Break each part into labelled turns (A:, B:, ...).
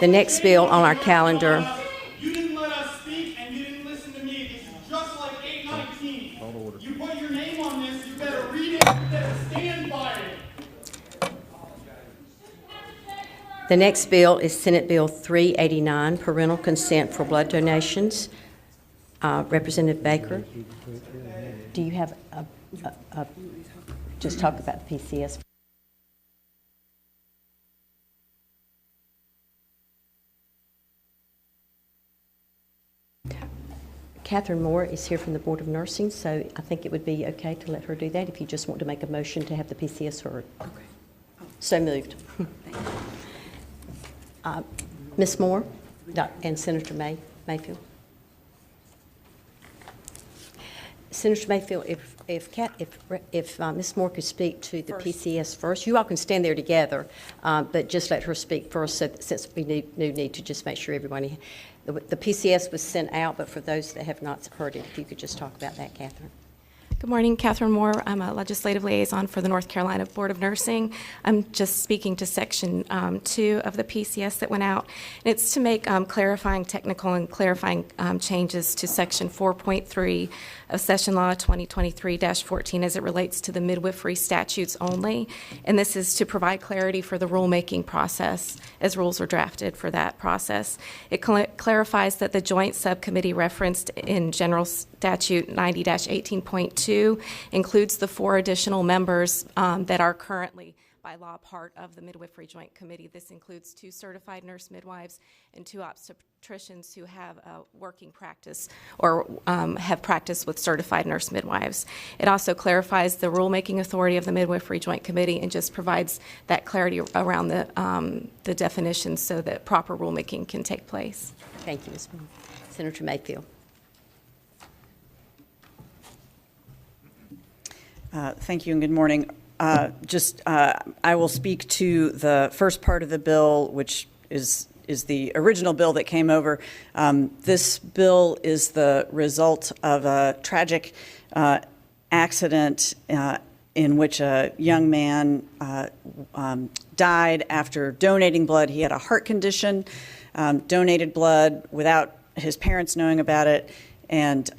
A: The next bill on our calendar.
B: You didn't let us speak and you didn't listen to me. This is just like 819. You put your name on this, you better read it, you better stand by it.
A: The next bill is Senate Bill 389, Parental Consent for Blood Donations. Representative Baker, do you have just talk about the PCS? Catherine Moore is here from the Board of Nursing, so I think it would be okay to let her do that if you just want to make a motion to have the PCS heard. Okay. So moved. Ms. Moore and Senator Mayfield. Senator Mayfield, if Ms. Moore could speak to the PCS first. You all can stand there together, but just let her speak first, so since we need to just make sure everybody. The PCS was sent out, but for those that have not heard it, if you could just talk about that, Catherine.
C: Good morning, Catherine Moore. I'm a legislative liaison for the North Carolina Board of Nursing. I'm just speaking to Section 2 of the PCS that went out. And it's to make clarifying technical and clarifying changes to Section 4.3 of Session Law 2023-14 as it relates to the midwifery statutes only. And this is to provide clarity for the rulemaking process as rules are drafted for that process. It clarifies that the joint subcommittee referenced in General Statute 90-18.2 includes the 4 additional members that are currently by law part of the Midwifery Joint Committee. This includes 2 certified nurse midwives and 2 obstetricians who have a working practice or have practiced with certified nurse midwives. It also clarifies the rulemaking authority of the Midwifery Joint Committee and just provides that clarity around the definitions so that proper rulemaking can take place.
A: Thank you, Ms. Moore. Senator Mayfield.
D: Thank you and good morning. I will speak to the first part of the bill, which is the original bill that came over. This bill is the result of a tragic accident in which a young man died after donating blood. He had a heart condition, donated blood without his parents knowing about it, and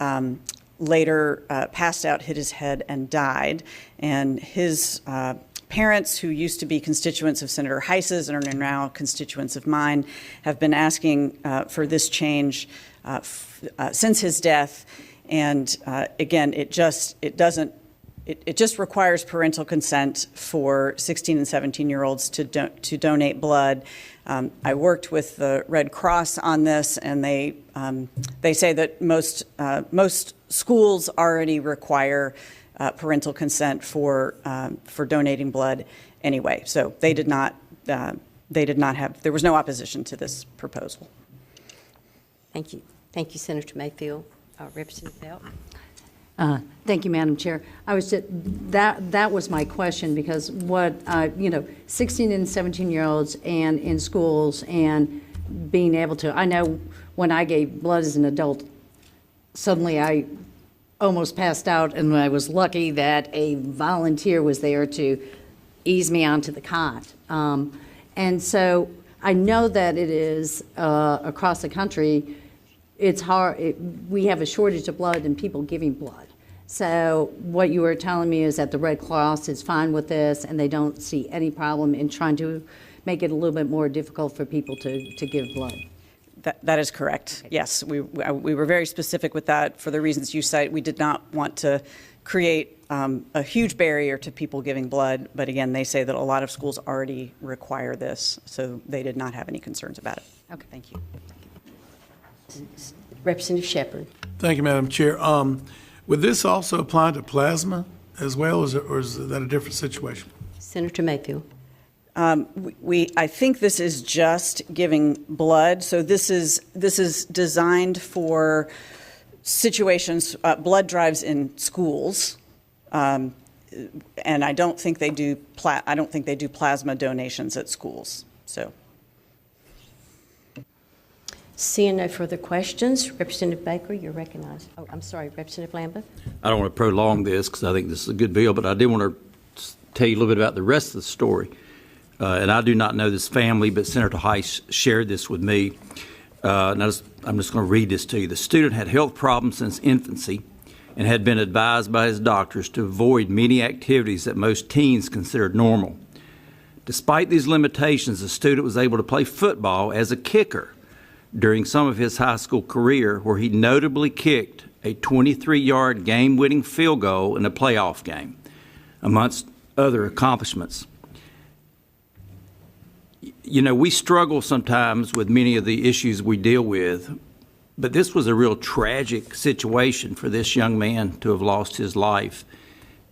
D: later passed out, hit his head, and died. And his parents, who used to be constituents of Senator Heiss's and are now constituents of mine, have been asking for this change since his death. And again, it just requires parental consent for 16 and 17-year-olds to donate blood. I worked with the Red Cross on this, and they say that most schools already require parental consent for donating blood anyway. So they did not have. There was no opposition to this proposal.
A: Thank you, Senator Mayfield. Representative Belt.
E: Thank you, Madam Chair. I was just, that was my question, because what 16 and 17-year-olds and in schools and being able to. I know when I gave blood as an adult, suddenly I almost passed out, and I was lucky that a volunteer was there to ease me onto the cot. And so I know that it is across the country. It's hard. We have a shortage of blood and people giving blood. So what you were telling me is that the Red Cross is fine with this, and they don't see any problem in trying to make it a little bit more difficult for people to give blood.
D: That is correct. Okay. Yes, we were very specific with that for the reasons you cite. We did not want to create a huge barrier to people giving blood, but again, they say that a lot of schools already require this, so they did not have any concerns about it.
E: Okay,
D: thank you.
A: Representative Shepherd.
F: Thank you, Madam Chair. Would this also apply to plasma as well, or is that a different situation?
A: Senator Mayfield.
D: I think this is just giving blood. So this is designed for situations, blood drives in schools, and I don't think they do plasma donations at schools. So.
A: Seeing no further questions, Representative Baker, you're recognized. Oh, I'm sorry, Representative Lambeth.
G: I don't want to prolong this because I think this is a good bill, but I did want to tell you a little bit about the rest of the story. and I do not know this family, but Senator Heiss shared this with me. I'm just going to read this to you. The student had health problems since infancy and had been advised by his doctors to avoid many activities that most teens considered normal. Despite these limitations, the student was able to play football as a kicker during some of his high school career, where he notably kicked a 23-yard game-winning field goal in a playoff game, amongst other accomplishments. You know, we struggle sometimes with many of the issues we deal with, but this was a real tragic situation for this young man to have lost his life.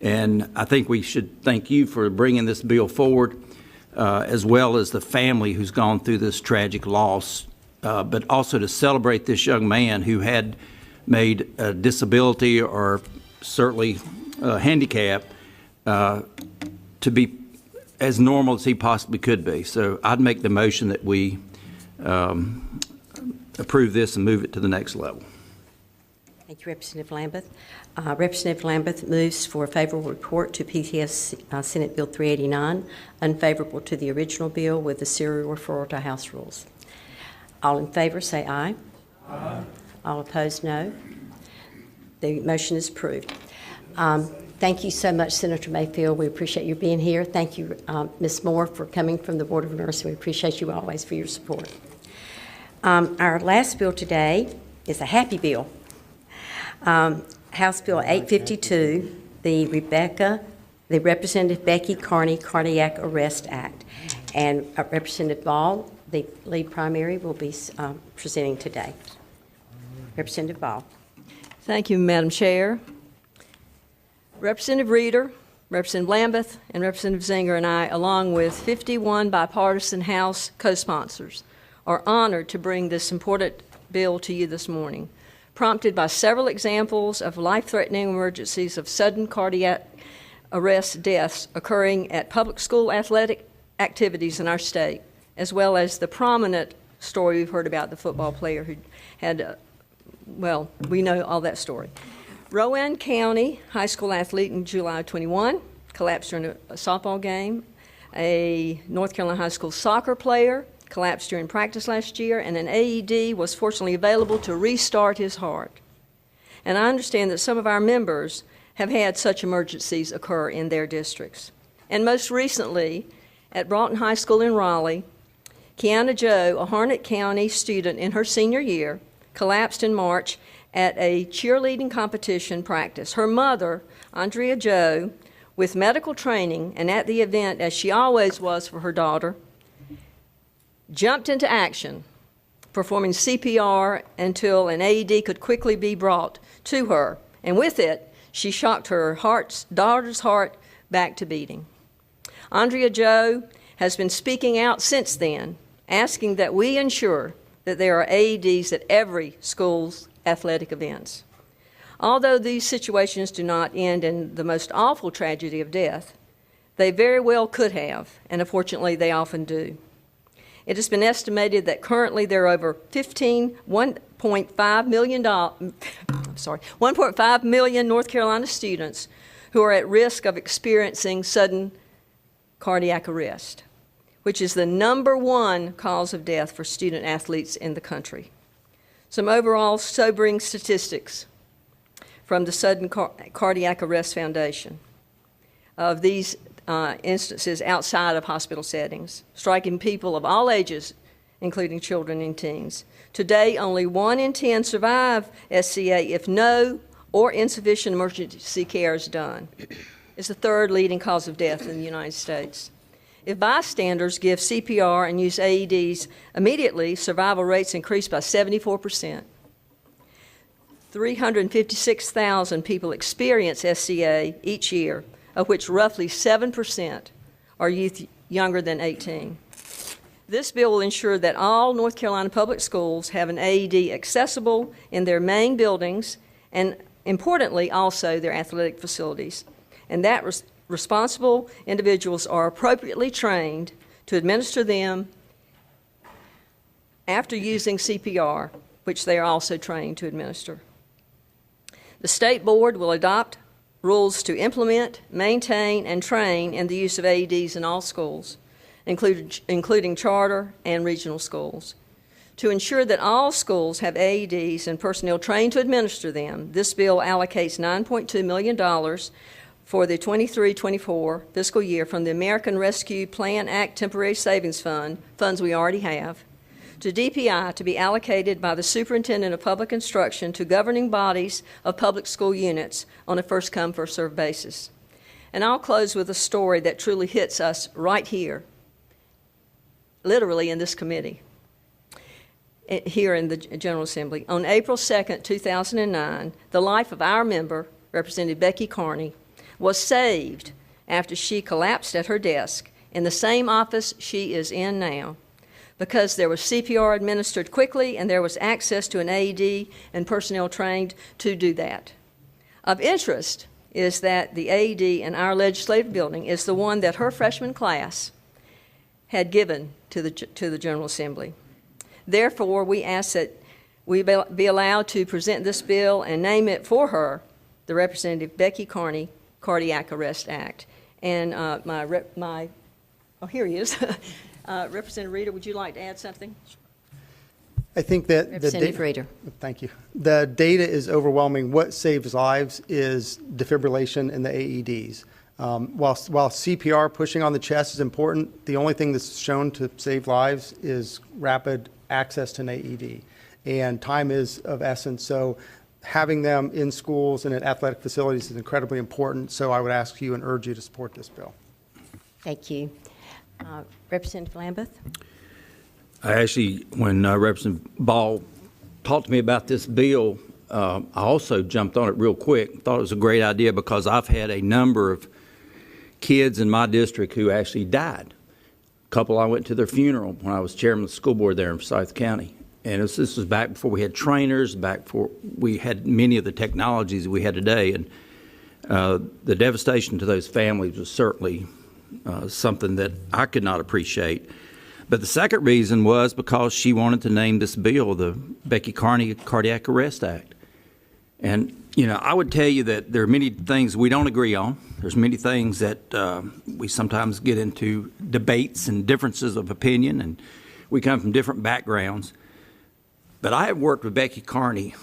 G: And I think we should thank you for bringing this bill forward, as well as the family who's gone through this tragic loss, but also to celebrate this young man who had made a disability or certainly a handicap to be as normal as he possibly could be. So I'd make the motion that we approve this and move it to the next level.
A: Thank you, Representative Lambeth. Representative Lambeth moves for a favorable report to PCS Senate Bill 389, unfavorable to the original bill with the serial referral to House Rules. All in favor say aye. Aye. All opposed, no. The motion is approved. Thank you so much, Senator Mayfield. We appreciate you being here. Thank you, Ms. Moore, for coming from the Board of Nursing. We appreciate you always for your support. Our last bill today is a happy bill. House Bill 852, the Representative Becky Carney Cardiac Arrest Act. And Representative Ball, the lead primary, will be presenting today. Representative Ball.
H: Thank you, Madam Chair. Representative Reeder, Representative Lambeth, and Representative Zinger and I, along with 51 bipartisan House co-sponsors, are honored to bring this important bill to you this morning, prompted by several examples of life-threatening emergencies of sudden cardiac arrest deaths occurring at public school athletic activities in our state, as well as the prominent story we've heard about the football player who had, well, we know all that story. Rowan County high school athlete in July 21 collapsed during a softball game. A North Carolina high school soccer player collapsed during practice last year, and an AED was fortunately available to restart his heart. And I understand that some of our members have had such emergencies occur in their districts. And most recently, at Broughton High School in Raleigh, Kiana Joe, a Harnett County student in her senior year, collapsed in March at a cheerleading competition practice. Her mother, Andrea Joe, with medical training and at the event, as she always was for her daughter, jumped into action, performing CPR until an AED could quickly be brought to her. And with it, she shocked her daughter's heart back to beating. Andrea Joe has been speaking out since then, asking that we ensure that there are AEDs at every school's athletic events. Although these situations do not end in the most awful tragedy of death, they very well could have, and unfortunately they often do. It has been estimated that currently there are over 1.5 million North Carolina students who are at risk of experiencing sudden cardiac arrest, which is the #1 cause of death for student athletes in the country. Some overall sobering statistics from the Sudden Cardiac Arrest Foundation of these instances outside of hospital settings, striking people of all ages, including children and teens. Today, only 1 in 10 survive SCA if no or insufficient emergency care is done. It's the 3rd leading cause of death in the United States. If bystanders give CPR and use AEDs immediately, survival rates increase by 74%. 356,000 people experience SCA each year, of which roughly 7% are youth younger than 18. This bill will ensure that all North Carolina public schools have an AED accessible in their main buildings and, importantly, also their athletic facilities, and that responsible individuals are appropriately trained to administer them after using CPR, which they are also trained to administer. The State Board will adopt rules to implement, maintain, and train in the use of AEDs in all schools. including charter and regional schools. To ensure that all schools have AEDs and personnel trained to administer them, this bill allocates $9.2 million for the 23-24 fiscal year from the American Rescue Plan Act Temporary Savings Fund, funds we already have, to DPI to be allocated by the Superintendent of Public Instruction to governing bodies of public school units on a first-come, first-served basis. And I'll close with a story that truly hits us right here, literally in this committee, here in the General Assembly. On April 2nd, 2009, the life of our member, Representative Becky Carney, was saved after she collapsed at her desk in the same office she is in now, because there was CPR administered quickly and there was access to an AED and personnel trained to do that. Of interest is that the AED in our legislative building is the one that her freshman class had given to the General Assembly. Therefore, we ask that we be allowed to present this bill and name it for her, the Representative Becky Carney Cardiac Arrest Act. And here he is. Representative Reeder, would you like to add something?
I: I think that
A: Representative Reeder.
I: Thank you. The data is overwhelming. What saves lives is defibrillation and the AEDs. While CPR, pushing on the chest, is important, the only thing that's shown to save lives is rapid access to an AED. And time is of essence. So having them in schools and at athletic facilities is incredibly important. So I would ask you and urge you to support this bill.
A: Thank you. Representative Lambeth?
G: I actually, when Representative Ball talked to me about this bill, I also jumped on it real quick. Thought it was a great idea because I've had a number of kids in my district who actually died. A couple, I went to their funeral when I was chairman of the school board there in Forsyth County. And this was back before we had trainers, back before we had many of the technologies we had today. And the devastation to those families was certainly something that I could not appreciate. But the second reason was because she wanted to name this bill the Becky Carney Cardiac Arrest Act. And, you know, I would tell you that there are many things we don't agree on. There's many things that we sometimes get into debates and differences of opinion, and we come from different backgrounds. But I have worked with Becky Carney,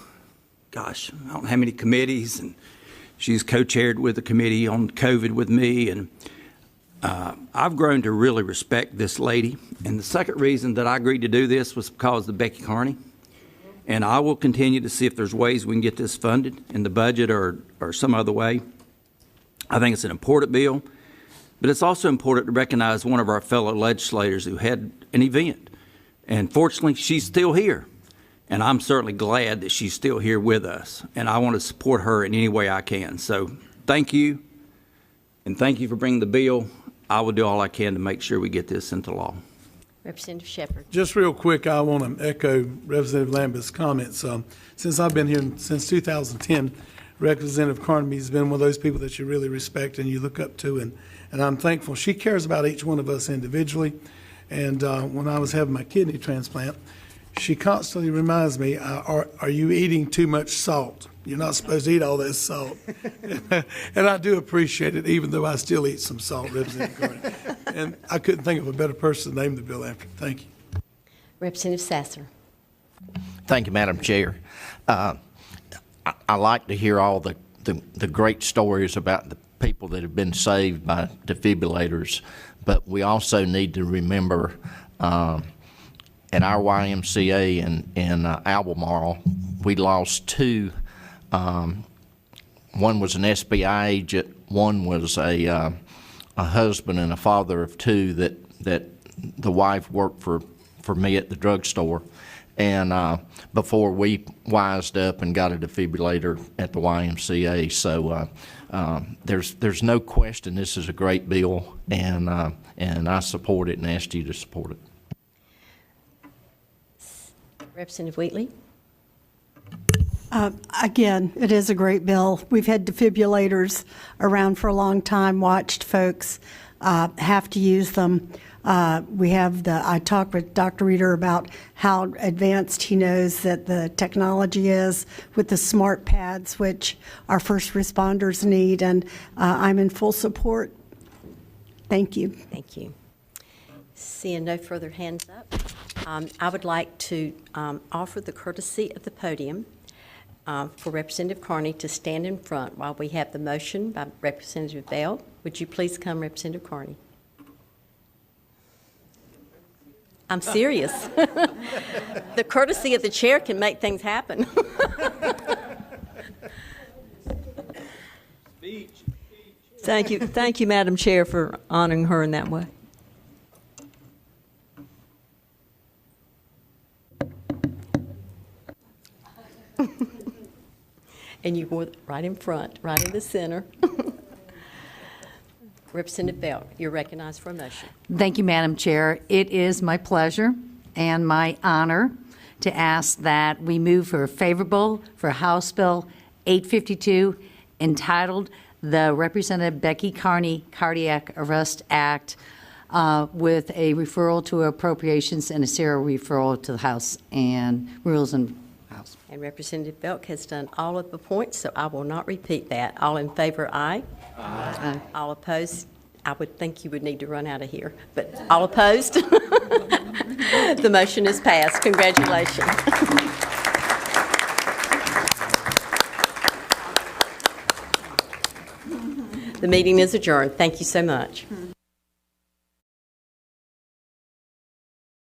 G: gosh, I don't know how many committees, and she's co-chaired with the committee on COVID with me, and I've grown to really respect this lady. And the second reason that I agreed to do this was because of Becky Carney. And I will continue to see if there's ways we can get this funded in the budget or some other way. I think it's an important bill, but it's also important to recognize one of our fellow legislators who had an event. And fortunately, she's still here. And I'm certainly glad that she's still here with us. And I want to support her in any way I can. So thank you. And thank you for bringing the bill. I will do all I can to make sure we get this into law.
A: Representative Shepherd.
F: Just real quick, I want to echo Representative Lambert's comments. Since I've been here since 2010, Representative Carney has been one of those people that you really respect and you look up to, and I'm thankful. She cares about each one of us individually. And when I was having my kidney transplant, she constantly reminds me, are you eating too much salt? You're not supposed to eat all that salt. And I do appreciate it, even though I still eat some salt, Representative Carney. And I couldn't think of a better person to name the bill after. Thank you.
A: Representative Sasser.
J: Thank you, Madam Chair. I like to hear all the great stories about the people that have been saved by defibrillators, but we also need to remember at our YMCA in Albemarle, we lost two. One was an SBI agent. One was a husband and a father of two that the wife worked for me at the drugstore. And before we wised up and got a defibrillator at the YMCA. So there's no question this is a great bill, and I support it and ask you to support it.
A: Representative Wheatley.
K: Again, it is a great bill. We've had defibrillators around for a long time, watched folks have to use them. I talked with Dr. Reeder about how advanced he knows that the technology is with the smart pads, which our first responders need, and I'm in full support. Thank you.
A: Thank you. Seeing no further hands up, I would like to offer the courtesy of the podium for Representative Carney to stand in front while we have the motion by Representative Bell. Would you please come, Representative Carney? I'm serious. The courtesy of the chair can make things happen.
H: Thank you, Madam Chair, for honoring her in that way.
A: And you were right in front, right in the center. Representative Bell, you're recognized for a motion.
E: Thank you, Madam Chair. It is my pleasure and my honor to ask that we move for favorable for House Bill 852, entitled the Representative Becky Carney Cardiac Arrest Act, with a referral to Appropriations and a serial referral to the House and Rules and House.
A: And Representative Belk has done all of the points, so I will not repeat that. All in favor, aye.
E: Aye.
A: All opposed? I would think you would need to run out of here, but all opposed? The motion is passed. Congratulations. The meeting is adjourned. Thank you so much.